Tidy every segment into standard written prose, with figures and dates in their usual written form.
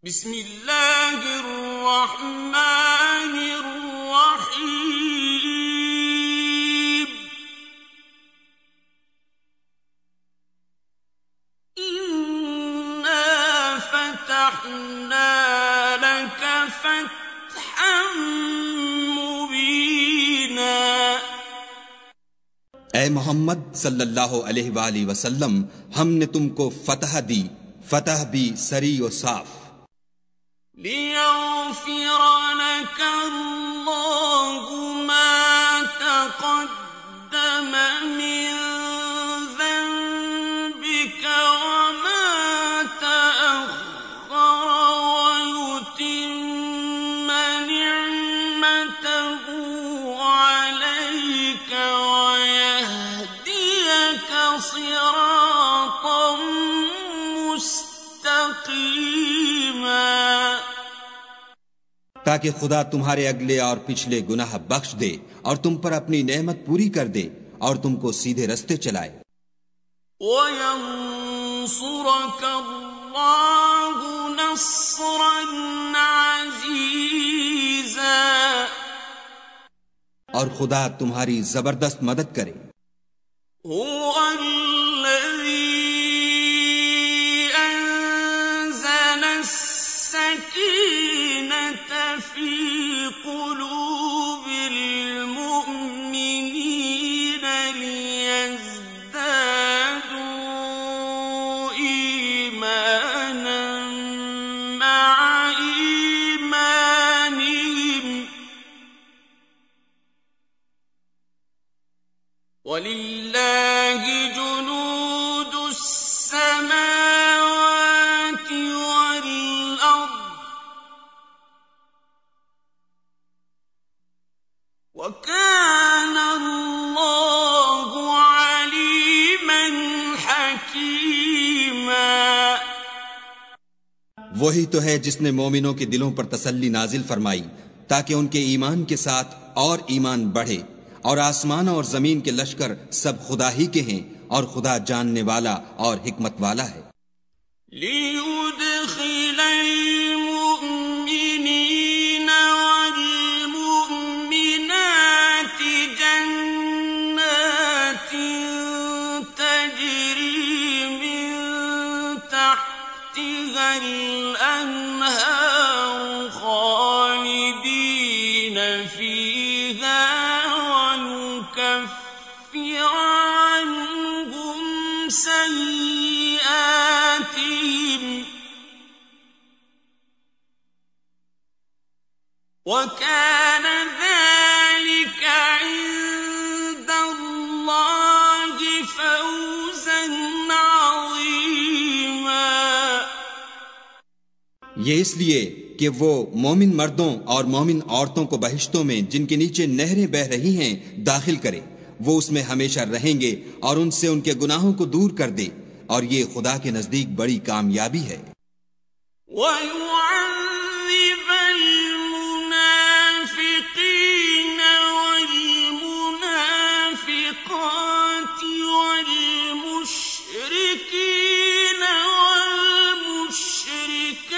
बिस्मिल्लाहिर्रहमानिर्रहीम। इन्ना फतहना लक फतहन मुबीना। ए मोहम्मद सल्लल्लाहु अलैहि वसल्लम, हमने तुमको फतह दी, फतह भी सरी और साफ। लियग़फ़िर लक अल्लाहु मा तक़द्दम मिन ज़ंबिक वमा तअख़्ख़र वयुतिम्म निअमतहु अलैक वयहदियक सिरातन मुस्तक़ीमा। ताकि खुदा तुम्हारे अगले और पिछले गुनाह बख्श दे और तुम पर अपनी नेमत पूरी कर दे और तुमको सीधे रास्ते चलाए। वयंसुरक अल्लाहु नस्रन अज़ीज़ा। और खुदा तुम्हारी जबरदस्त मदद करे। हुवल्लज़ी अंज़ल अस्सकीनत फी क़ुलूबिल मुअ्मिनीन लियज़दादू ईमानन मअ ईमानिहिम वलिल्लाहि जुनूदुस समावाति वल अर्द वकान अल्लाहु अलीमन हकीमा। वही तो है जिसने मोमिनों के दिलों पर तसल्ली नाजिल फरमाई ताकि उनके ईमान के साथ और ईमान बढ़े। और आसमान और जमीन के लश्कर सब खुदा ही के हैं और खुदा जानने वाला और हिकमत वाला है। लियुदखिलल मुअ्मिनीन वल मुअ्मिनाति जन्नातिन तजरी मिन तहतिहल अन्हार खालिदीन फीहा वयुकफ्फिर अन्हुम सय्यिआतिहिम वकान ज़ालिक इंदल्लाहि फ़ौज़न अज़ीमा। ये इसलिए कि वो मोमिन मर्दों और मोमिन औरतों को बहिश्तों में जिनके नीचे नहरें बह रही हैं दाखिल करे। वो उसमें हमेशा रहेंगे और उनसे उनके गुनाहों को दूर कर दे और ये खुदा के नजदीक बड़ी कामयाबी है। वयुअज़्ज़िबल मुनाफ़िक़ीन वल मुनाफ़िक़ाति वल मुशरिकीन वल मुशरिकाति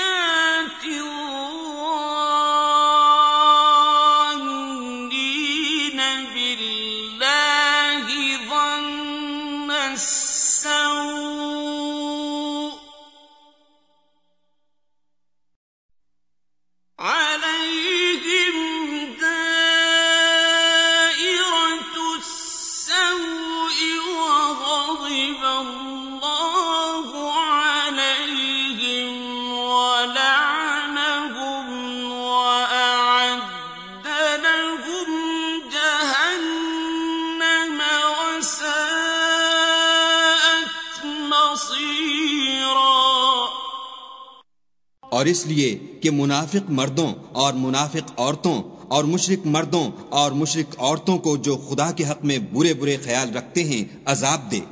ज़ान्नीन बिल्लाहि ظن السوء عليهم دائرة السوء وغضب الله عليهم ولعنهم وأعد لهم جهنم وساءت مصيرا। और इसलिए कि मुनाफिक मर्दों और मुनाफिक औरतों और मुशरिक मर्दों और मुशरिक औरतों को जो खुदा के हक में बुरे बुरे ख्याल रखते हैं अजाब दे।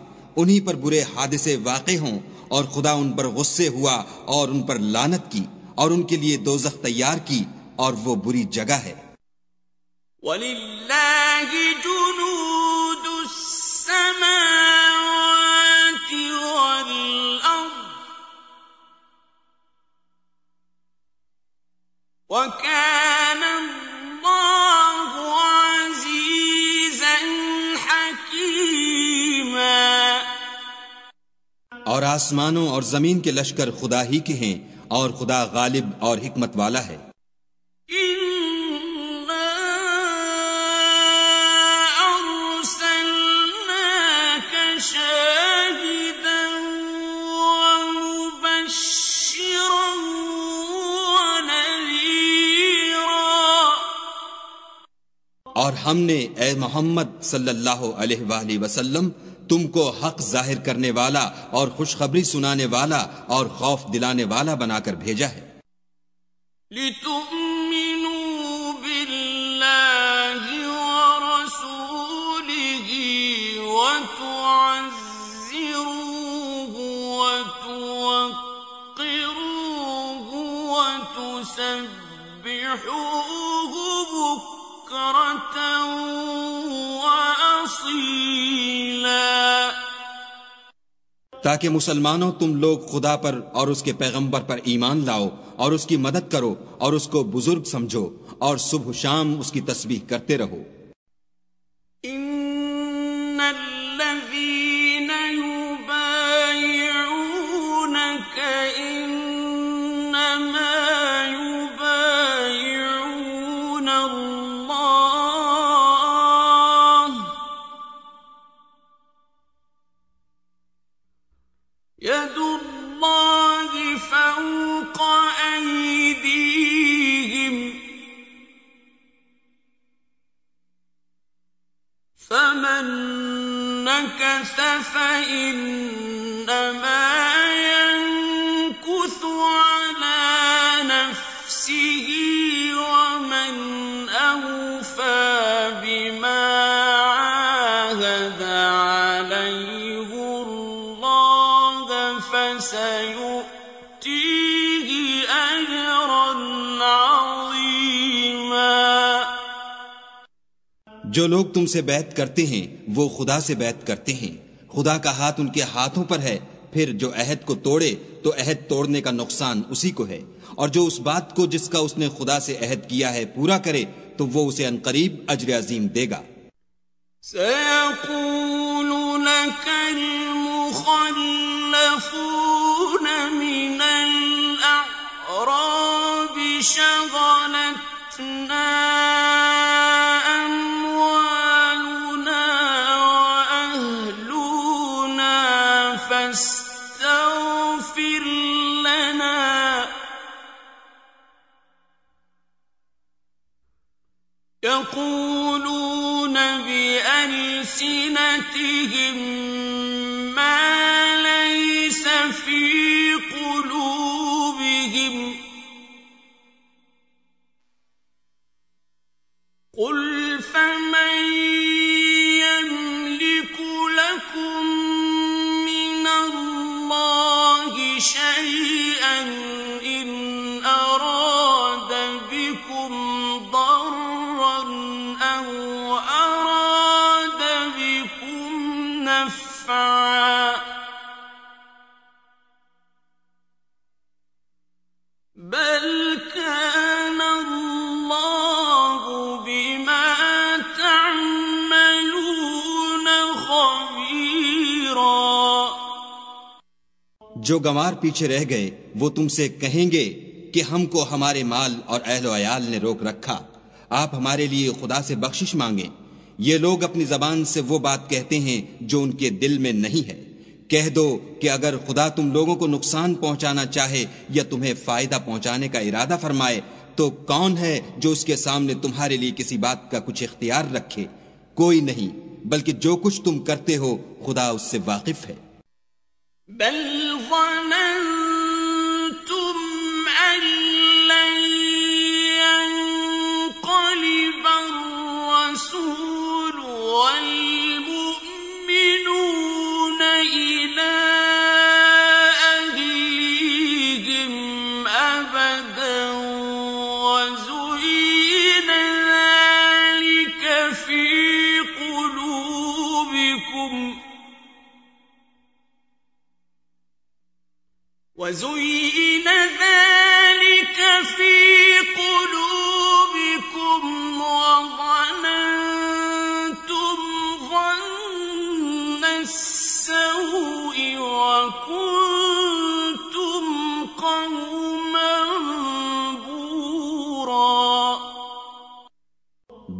उन्हीं पर बुरे हादिसे वाक़े हों और खुदा उन पर गुस्से हुआ और उन पर लानत की और उनके लिए दोज़ख तैयार की और वो बुरी जगह है। वलिल्लाहि जुनूदुस समावाति वल अर्द وَكَانَ اللَّهُ عَزِيزًا حَكِيمًا। और आसमानों और जमीन के लश्कर खुदा ही के हैं और खुदा गालिब और हिकमत वाला है। और हमने ए मोहम्मद सल्लल्लाहु अलैहि वसल्लम तुमको हक जाहिर करने वाला और खुशखबरी सुनाने वाला और खौफ दिलाने वाला बनाकर भेजा है। लितुमिनु बिल्लाहि व रसूलिहि व तुअज़्ज़िरूहु व तुवक्किरूहु व तुसब्बिहुहु बुक्रतन व असीला। ताकि मुसलमानों तुम लोग खुदा पर और उसके पैगंबर पर ईमान लाओ और उसकी मदद करो और उसको बुजुर्ग समझो और सुबह शाम उसकी तस्बीह करते रहो। इन्नल्लज़ीन युबायिऊनक इन्नमा युबायिऊन अल्लाह यदुल्लाहि फौक़ अयदीहिम फमन नकस फइन्नमा यनकुसु अला नफ्सिहि वमन अवफ़ा बिमा आहद अलैहि अल्लाह फसयु'तीहि अजरन अज़ीमा। जो लोग तुमसे बैत करते हैं वो खुदा से बैत करते हैं। खुदा का हाथ उनके हाथों पर है। फिर जो अहद को तोड़े तो अहद तोड़ने का नुकसान उसी को है, और जो उस बात को जिसका उसने खुदा से अहद किया है पूरा करे तो वो उसे अनकरीब अज्र अजीम देगा। सयक़ूलु लकल मुख़ल्लफ़ून मिनल अअराबि शग़लतना अम्वालुना व अहलुना फस्तग़फ़िर लना। यक़ूलून बिअल्सिनतिहिम मा लैस फी क़ुलूबिहिम क़ुल फमन यमलिकु लकुम मिनल्लाहि शैअन इन अराद बिकुम दर्रन औ अराद बिकुम नफ़अ बल कान अल्लाहु बिमा तअमलून खबीरा। जो गंवार पीछे रह गए वो तुमसे कहेंगे कि हमको हमारे माल और अहलो अयाल ने रोक रखा, आप हमारे लिए खुदा से बख्शिश मांगे। ये लोग अपनी जबान से वो बात कहते हैं जो उनके दिल में नहीं है। कह दो कि अगर खुदा तुम लोगों को नुकसान पहुंचाना चाहे या तुम्हें फायदा पहुंचाने का इरादा फरमाए तो कौन है जो उसके सामने तुम्हारे लिए किसी बात का कुछ इख्तियार रखे? कोई नहीं, बल्कि जो कुछ तुम करते हो खुदा उससे वाकिफ है। बल ज़ननतुम अल्लन यन्क़लिब अर्रसूल वल मुअ्मिनून इला अहलीहिम अबदन वज़ुय्यिन ज़ालिक फी क़ुलूबिकुम وزين ذلك في قلوبكم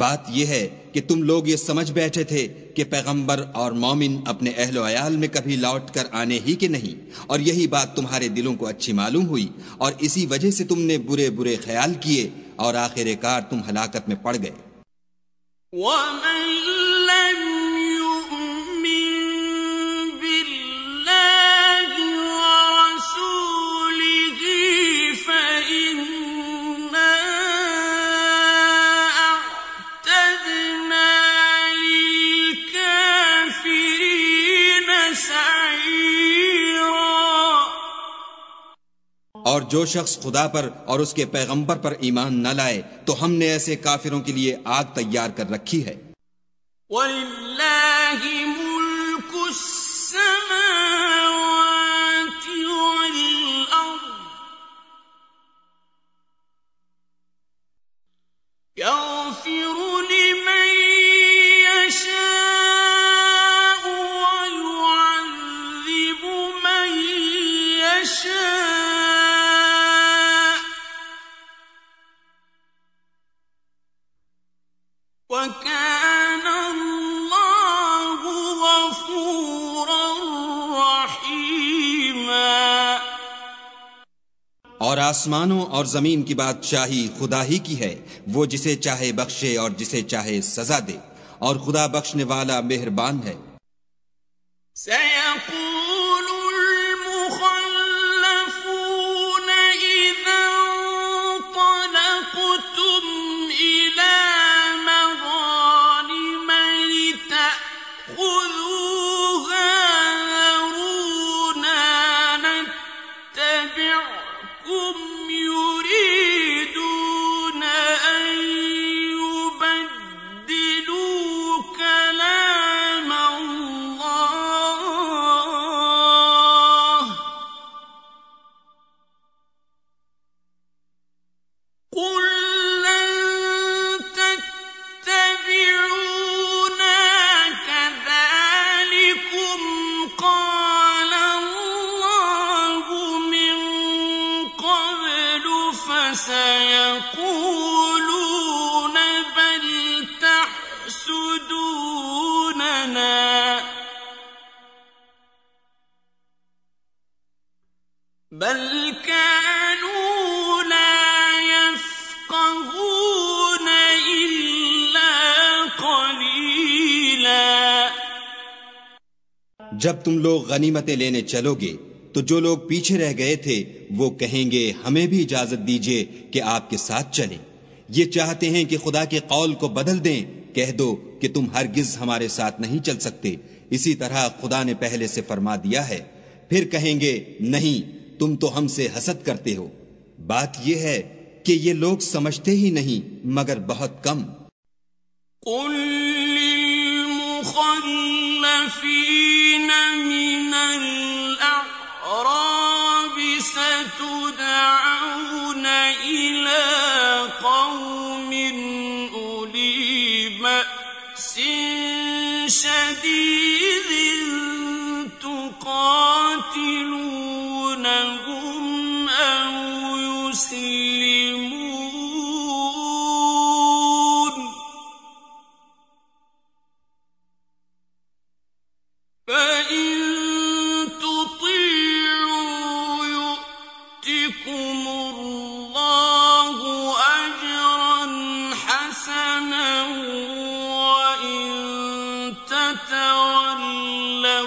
बात यह है कि तुम लोग ये समझ बैठे थे कि पैगंबर और मोमिन अपने अहलो अयाल में कभी लौट कर आने ही के नहीं, और यही बात तुम्हारे दिलों को अच्छी मालूम हुई और इसी वजह से तुमने बुरे बुरे ख्याल किए और आखिरकार तुम हलाकत में पड़ गए। और जो शख्स खुदा पर और उसके पैगंबर पर ईमान न लाए तो हमने ऐसे काफिरों के लिए आग तैयार कर रखी है। वलिल्लाहि मुल्कुस समावाति वल अर्द यग़फिरु लिमन यशाअ व यु'अज़्ज़िबु मन यशाअ وَكَانَ اللَّهُ غَفُورًا رَّحِيمًا। और आसमानों और जमीन की बादशाही खुदा ही की है, वो जिसे चाहे बख्शे और जिसे चाहे सजा दे, और खुदा बख्शने वाला मेहरबान है। سيقولون بل تحسدوننا بل كانوا لا يفقهون إلا قليلا। जब तुम लोग गनीमतें लेने चलोगे तो जो लोग पीछे रह गए थे वो कहेंगे हमें भी इजाजत दीजिए कि आपके साथ चलें। ये चाहते हैं कि खुदा के कौल को बदल दें। कह दो कि तुम हरगिज हमारे साथ नहीं चल सकते, इसी तरह खुदा ने पहले से फरमा दिया है। फिर कहेंगे नहीं, तुम तो हमसे हसद करते हो। बात यह है कि ये लोग समझते ही नहीं मगर बहुत कम। ستدعون إلى قوم أولي بأس شديد تقاتلونهم أو يسلمون فإن الله أجرا حسنا وإن تتولوا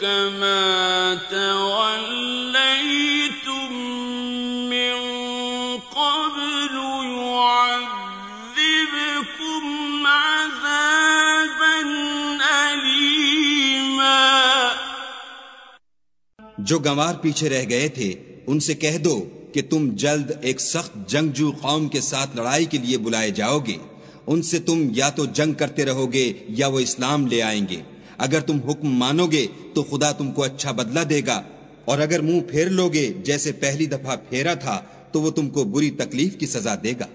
كما توليتم من قبل يعذبكم عذابا أليما। जो गंवार पीछे रह गए थे उनसे कह दो कि तुम जल्द एक सख्त जंगजू कौम के साथ लड़ाई के लिए बुलाए जाओगे। उनसे तुम या तो जंग करते रहोगे या वो इस्लाम ले आएंगे। अगर तुम हुक्म मानोगे तो खुदा तुमको अच्छा बदला देगा, और अगर मुंह फेर लोगे जैसे पहली दफा फेरा था तो वो तुमको बुरी तकलीफ की सजा देगा।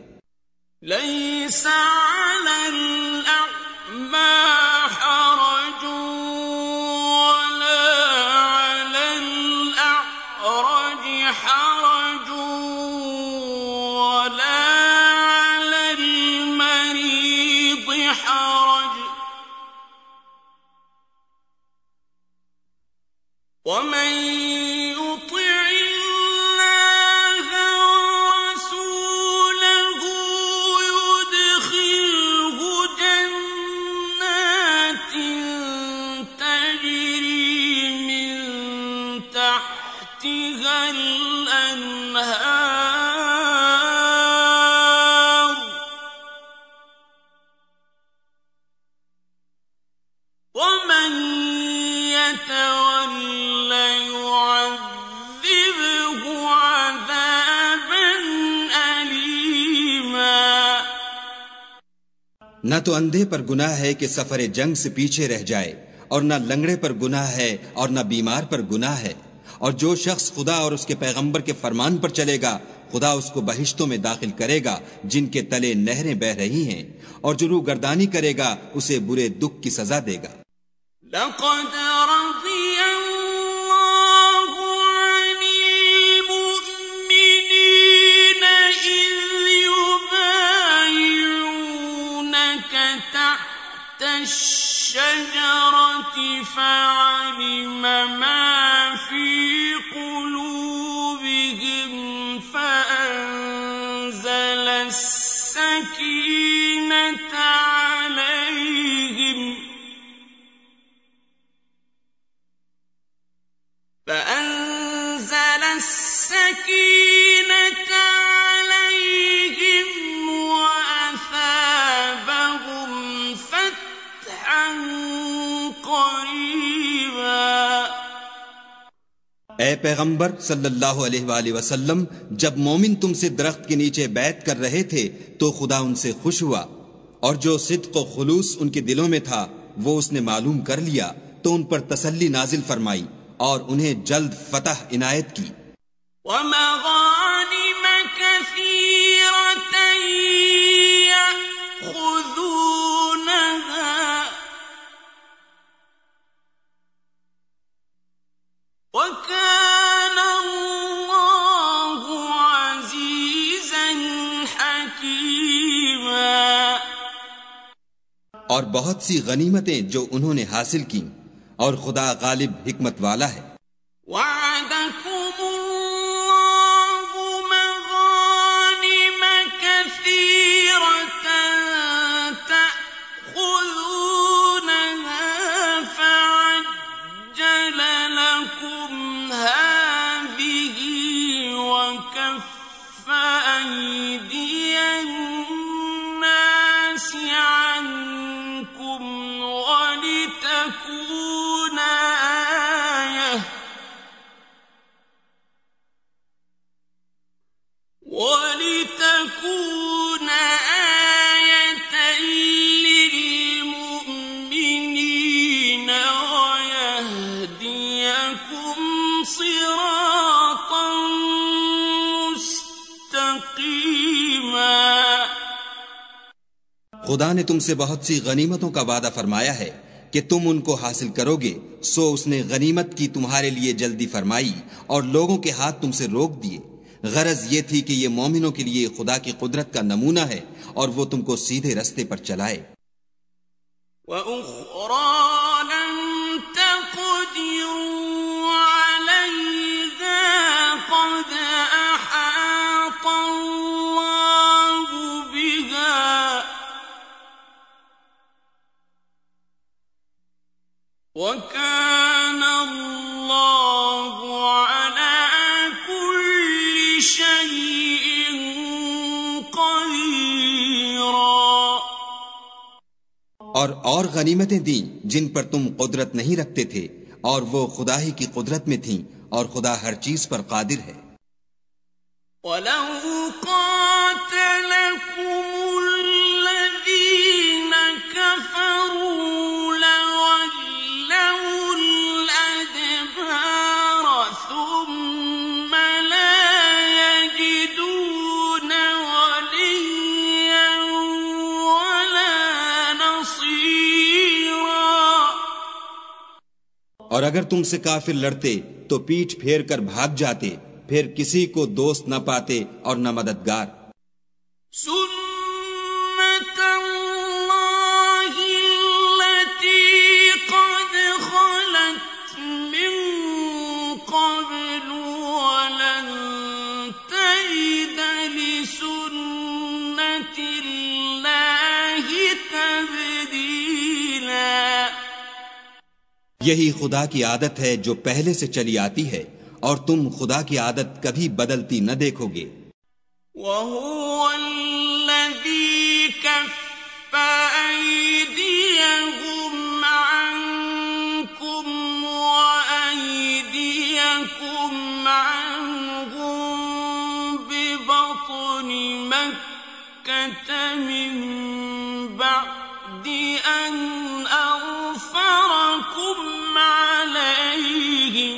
न तो अंधे पर गुनाह है कि सफर जंग से पीछे रह जाए, और न लंगड़े पर गुनाह है, और न बीमार पर गुनाह है। और जो शख्स खुदा और उसके पैगंबर के फरमान पर चलेगा, खुदा उसको बहिश्तों में दाखिल करेगा जिनके तले नहरें बह रही हैं, और जो रूगर्दानी करेगा उसे बुरे दुख की सजा देगा। فعلم ما في قلوبهم فأنزل السكينة عليهم وأثابهم فتحا قريبا। ए पैगंबर सल्लल्लाहु अलैहि वसल्लम, जब मोमिन तुमसे दरख्त के नीचे बैत कर रहे थे तो खुदा उनसे खुश हुआ, और जो सिद्क व खुलूस उनके दिलों में था वो उसने मालूम कर लिया, तो उन पर तसल्ली नाजिल फरमाई और उन्हें जल्द फतह इनायत की। और बहुत सी गनीमतें जो उन्होंने हासिल की, और खुदा गालिब हिकमत वाला है। ولتكون آية للمؤمنين ويهديكم صراطا मुस्तकीमा। खुदा ने तुमसे बहुत सी गनीमतों का वादा फरमाया है कि तुम उनको हासिल करोगे, सो उसने गनीमत की तुम्हारे लिए जल्दी फरमाई और लोगों के हाथ तुमसे रोक दिए। गरज ये थी कि ये मोमिनों के लिए खुदा की कुदरत का नमूना है और वो तुमको सीधे रास्ते पर चलाए। और गनीमतें दी जिन पर तुम कुदरत नहीं रखते थे, और वो खुदा ही की कुदरत में थीं, और खुदा हर चीज पर कादिर है। और अगर तुमसे काफिर लड़ते तो पीठ फेर कर भाग जाते, फिर किसी को दोस्त न पाते और न मददगार। यही खुदा की आदत है जो पहले से चली आती है, और तुम खुदा की आदत कभी बदलती न देखोगे। من بعد أن أغفركم عليهم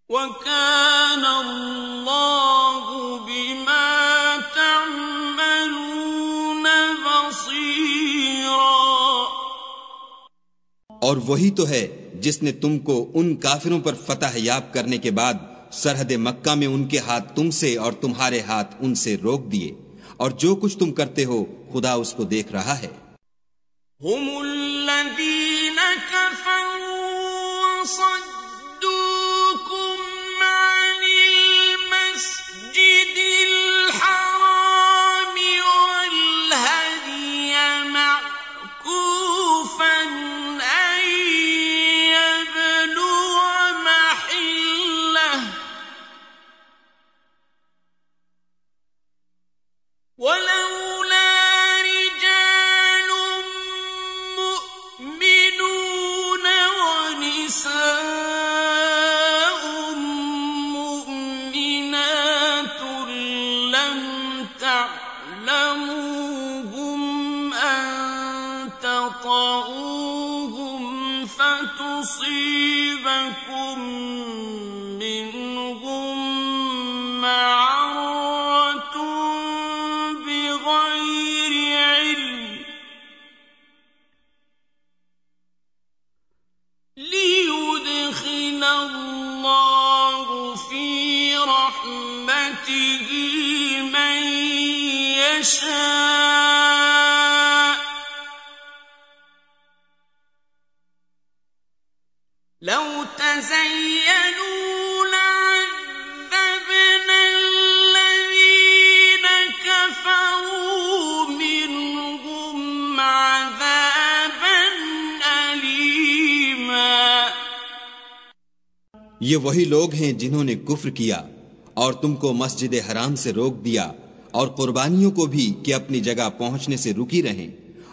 وكان الله بما تعملون بصيرا। और वही तो है जिसने तुमको उन काफिरों पर फतह याब करने के बाद सरहद मक्का में उनके हाथ तुमसे और तुम्हारे हाथ उनसे रोक दिए, और जो कुछ तुम करते हो खुदा उसको देख रहा है। हुमुल्लज़ीन कफ़रू वसद्दूकुम अनिल मस्जिदिल हरामि वल हदिय मअकूफन अन यबलुग़ महल्लह वलौला रिजाल मुअ्मिनून वनिसाء मुअ्मिनात लम تعلموهم أن تطؤوهم فتصيبكم منهم معرة بغير علم ليدخل الله في رحمته من يشاء لو تزينوا لعذبنا الذين كفروا منهم عذابا أليما। ये वही लोग हैं जिन्होंने कुफ्र किया और तुमको मस्जिद हराम से रोक दिया और कुर्बानियों को भी कि अपनी जगह पहुंचने से रुकी रहें।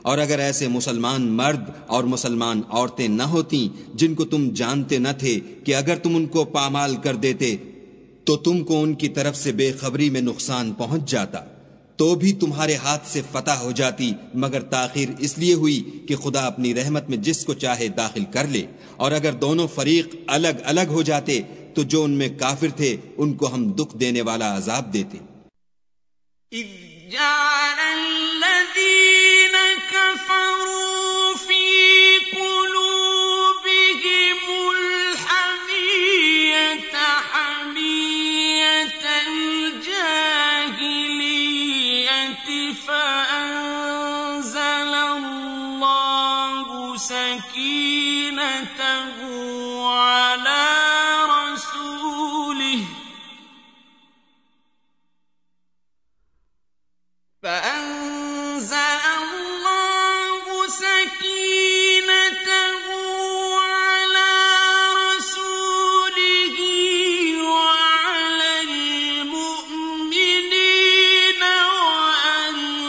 और अगर ऐसे मुसलमान मर्द और मुसलमान औरतें न होती जिनको तुम जानते न थे कि अगर तुम उनको पामाल कर देते तो तुमको उनकी तरफ से बेखबरी में नुकसान पहुंच जाता, तो भी तुम्हारे हाथ से फतह हो जाती, मगर ताखीर इसलिए हुई कि खुदा अपनी रहमत में जिसको चाहे दाखिल कर ले। और अगर दोनों फरीक अलग अलग हो जाते तो जो उनमें काफिर थे उनको हम दुख देने वाला अजाब देते। إذ جعل الذين كفروا في قلوبهم الحمية حمية الجاهلية فأنزل الله سكينته على رسوله فأنزل الله سكينته على رسوله وعلى المؤمنين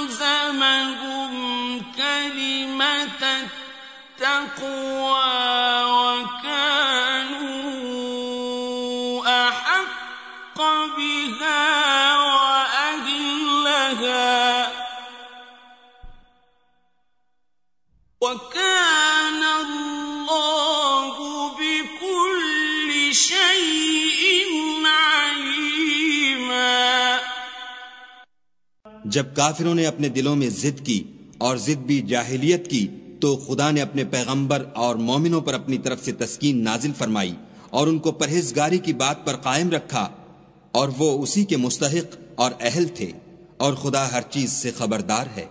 وألزمهم كلمة التقوى وكانوا أحق بها وأهلها وكان الله بكل شيء عليما। जब काफिरों ने अपने दिलों में जिद की और जिद भी जाहिलियत की तो खुदा ने अपने पैगंबर और मोमिनों पर अपनी तरफ से तस्कीन नाजिल फरमाई और उनको परहेजगारी की बात पर कायम रखा, और वो उसी के मुस्तहिक और अहल थे, और खुदा हर चीज से खबरदार है।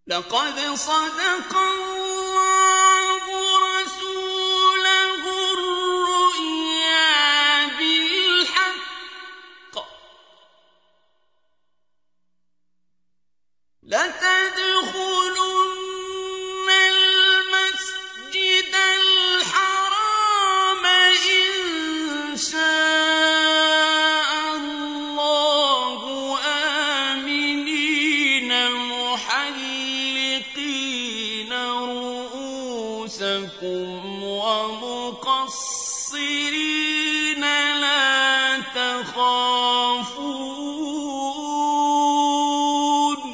لقد صدق الله رسوله الرؤيا بالحق لتدخلن المسجد الحرام إن شاء الله آمنين محلقين رؤوسكم ومقصرين لا تخافون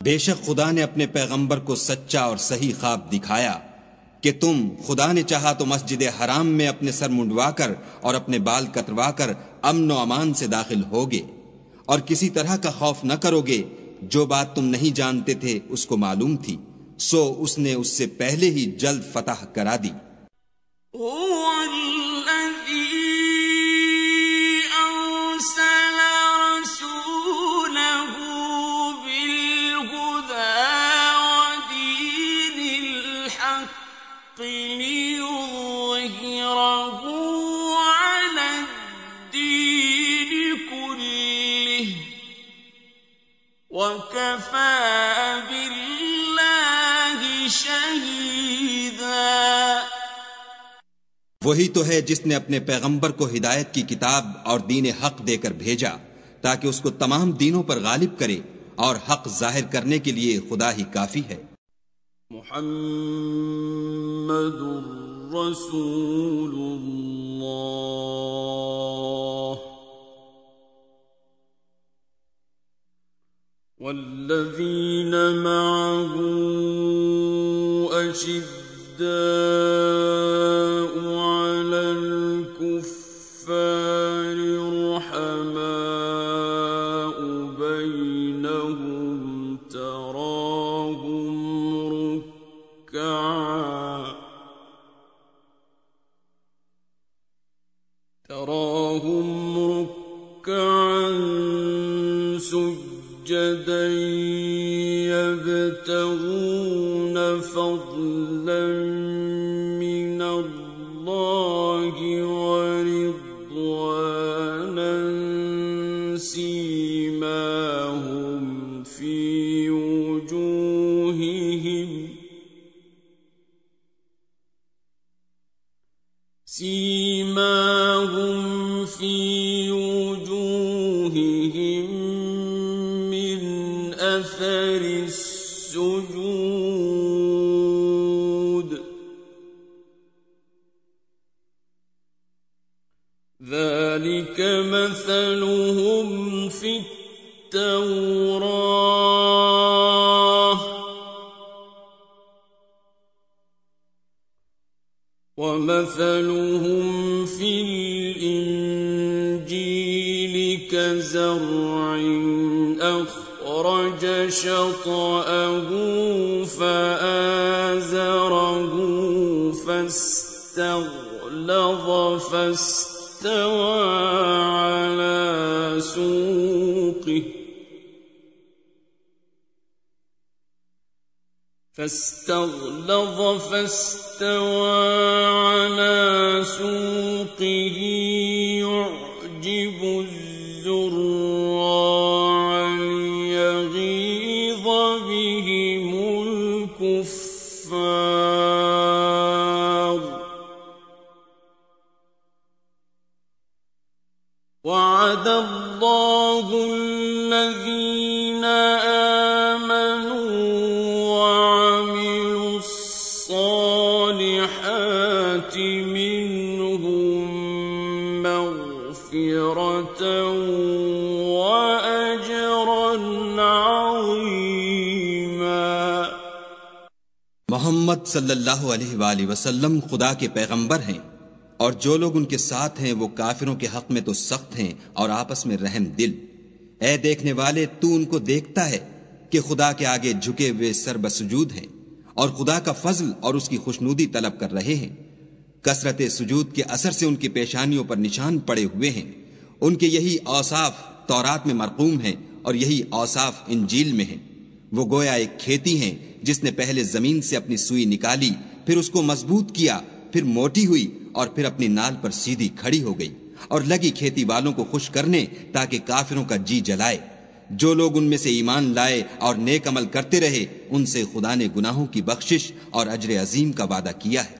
बेशक खुदा ने अपने पैगंबर को सच्चा और सही ख्वाब दिखाया कि तुम, खुदा ने चाहा तो मस्जिद हराम में अपने सर मुंडवाकर और अपने बाल कतरवाकर अमन व अमान से दाखिल होगे और किसी तरह का खौफ न करोगे। जो बात तुम नहीं जानते थे उसको मालूम थी, सो उसने उससे पहले ही जल्द फतह करा दी। वही तो है जिसने अपने पैगंबर को हिदायत की किताब और दीन हक देकर भेजा ताकि उसको तमाम दीनों पर गालिब करे, और हक जाहिर करने के लिए खुदा ही काफी है। मुहम्मदुर रसूलुल्लाह वल्लज़ीना मअहू अशिद्दाउ अलल कुफ्फारि रुहमाउ बैनहुम तराहुम रुक्कअन सुज्जदा यब्तगून फضlan मिनल्लाहि व रिضवानन सीमाहुम फी वजूहिहिम मिन अथरि السجود ذلك مثلهم في التوراة ومثلهم في الإنجيل كزرع أخرج شطأه فآزره فاستغلظ فاستوى على سوقه يعجب الزراع ليغيظ بهم الكفار وعد الله الذين آمنوا وعملوا الصالحات منهم مغفرة وأجرا عظيما। मोहम्मद सल्लल्लाहु अलैहि वसल्लम खुदा के पैगंबर हैं और जो लोग उनके साथ हैं वो काफिरों के हक में तो सख्त हैं और आपस में रहम दिल। ऐ देखने वाले, तू उनको देखता है कि खुदा के आगे झुके हुए सर बसुजूद हैं और खुदा का फजल और उसकी खुशनूदी तलब कर रहे हैं। कसरत सुजूद के असर से उनकी पेशानियों पर निशान पड़े हुए हैं। उनके यही औसाफ तौरात में मरकूम हैं और यही औसाफ इंजील में हैं। वो गोया एक खेती हैं जिसने पहले जमीन से अपनी सुई निकाली, फिर उसको मजबूत किया, फिर मोटी हुई और फिर अपनी नाल पर सीधी खड़ी हो गई और लगी खेती वालों को खुश करने ताकि काफिरों का जी जलाए। जो लोग उनमें से ईमान लाए और नेक अमल करते रहे उनसे खुदा ने गुनाहों की बख्शिश और अजर अजीम का वादा किया है।